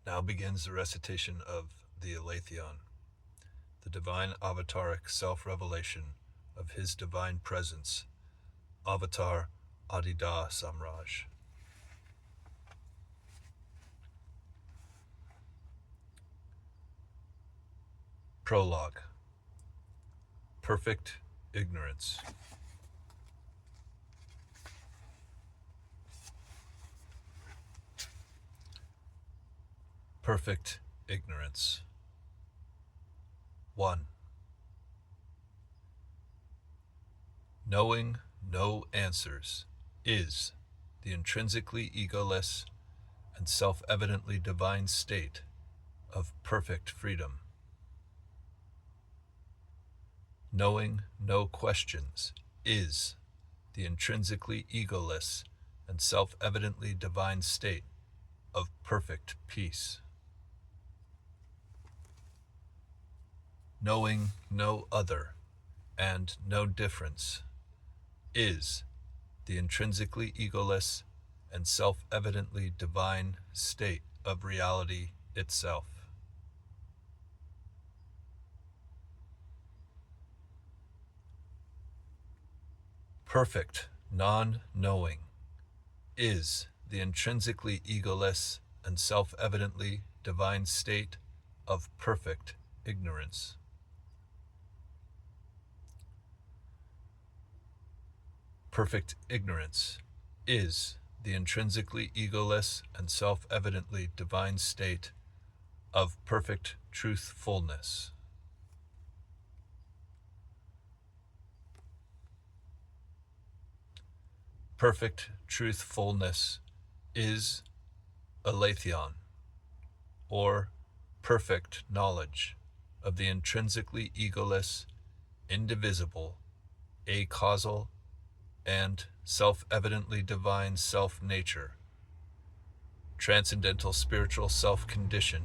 Now begins the recitation of the Aletheon, the divine avataric self-revelation of his divine presence, Avatar Adida Samraj. Prologue. Perfect ignorance. Perfect ignorance. 1. Knowing no answers is the intrinsically egoless and self-evidently divine state of perfect freedom. Knowing no questions is the intrinsically egoless and self-evidently divine state of perfect peace. Knowing no other and no difference is the intrinsically egoless and self-evidently divine state of reality itself. Perfect non-knowing is the intrinsically egoless and self-evidently divine state of perfect ignorance. Perfect ignorance is the intrinsically egoless and self-evidently divine state of perfect truthfulness. Perfect truthfulness is aletheon, or perfect knowledge of the intrinsically egoless, indivisible, acausal, and self-evidently divine self-nature, transcendental spiritual self-condition,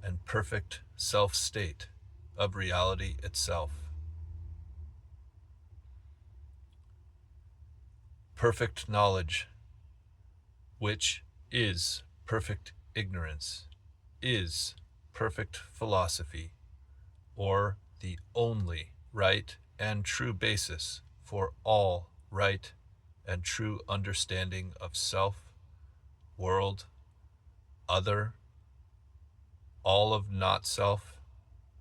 and perfect self-state of reality itself. Perfect knowledge, which is perfect ignorance, is perfect philosophy, or the only right and true basis for all right and true understanding of self, world, other, all of not self,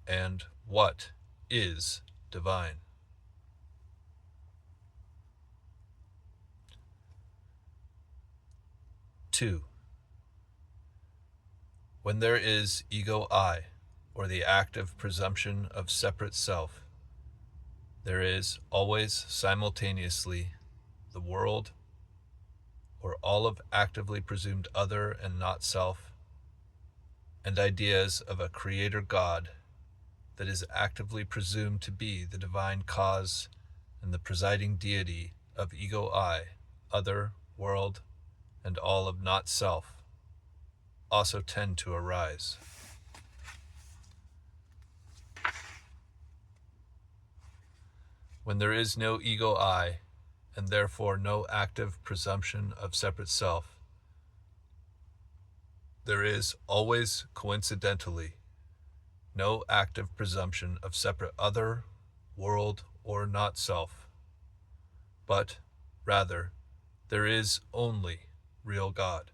and what is divine. Two. When there is ego I, or the active presumption of separate self, there is always simultaneously the world, or all of actively presumed other and not self, and ideas of a creator God that is actively presumed to be the divine cause and the presiding deity of ego I, other, world, and all of not self, also tend to arise. When there is no ego I, and therefore no active presumption of separate self, there is always coincidentally no active presumption of separate other, world, or not self, but rather there is only real God,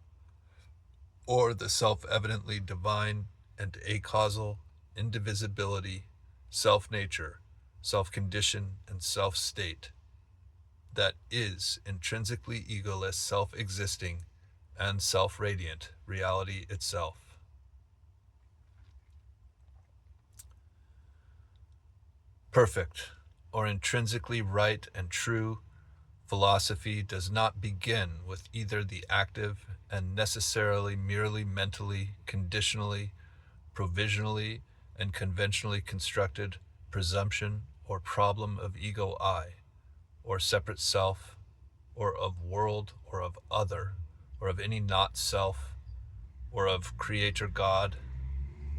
or the self-evidently divine and acausal indivisibility, self-nature, self-condition, and self-state that is intrinsically egoless, self-existing, and self-radiant reality itself. Perfect, or intrinsically right and true philosophy does not begin with either the active and necessarily merely mentally, conditionally, provisionally, and conventionally constructed presumption or problem of ego I, or separate self, or of world, or of other, or of any not self, or of creator God,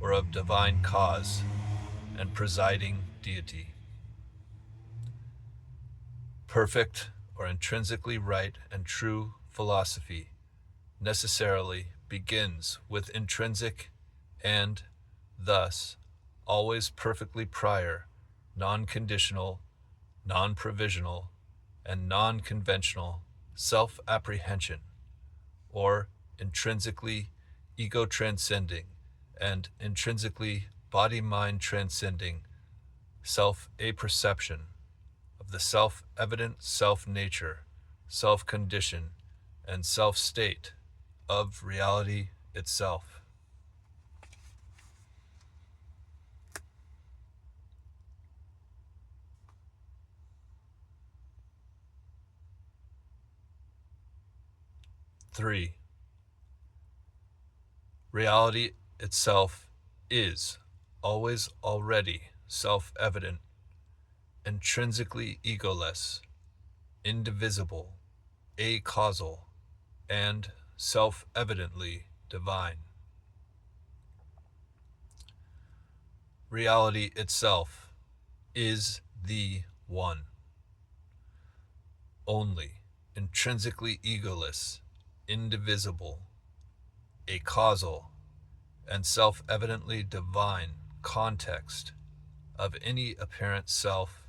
or of divine cause and presiding deity. Perfect or intrinsically right and true philosophy necessarily begins with intrinsic and, thus, always perfectly prior, non-conditional, non-provisional, and non-conventional self-apprehension, or intrinsically ego-transcending and intrinsically body-mind transcending self-apperception of the self-evident self-nature, self-condition, and self-state of reality itself. Three, reality itself is always already self-evident, intrinsically egoless, indivisible, acausal, and self-evidently divine. Reality itself is the one, only, intrinsically egoless, indivisible, acausal, and self-evidently divine context of any apparent self,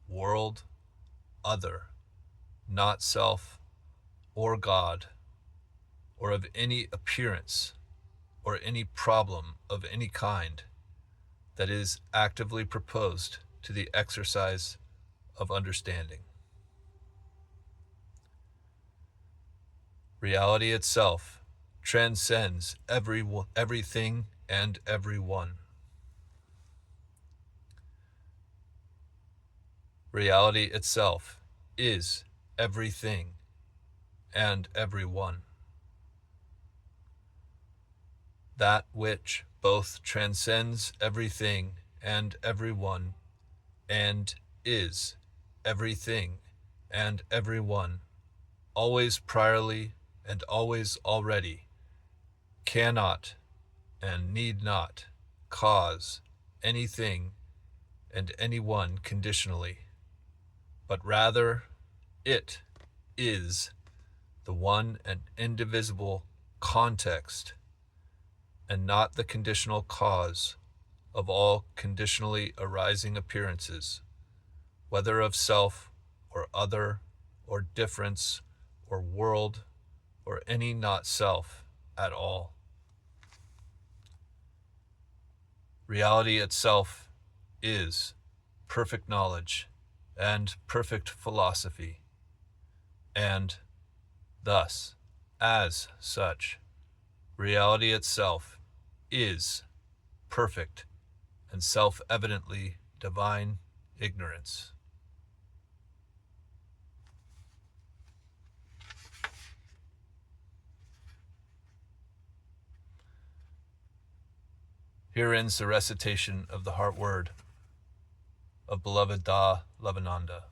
world, other, not self, or God, or of any appearance, or any problem of any kind that is actively proposed to the exercise of understanding. Reality itself transcends everything and everyone. Reality itself is everything and everyone. That which both transcends everything and everyone and is everything and everyone, always priorly and always already, cannot and need not cause anything and anyone conditionally, but rather it is the one and indivisible context and not the conditional cause of all conditionally arising appearances, whether of self or other or difference or world or any not self at all. Reality itself is perfect knowledge and perfect philosophy, and thus, as such, reality itself is perfect and self-evidently divine ignorance. Here ends the recitation of the heart word of beloved Da Levananda.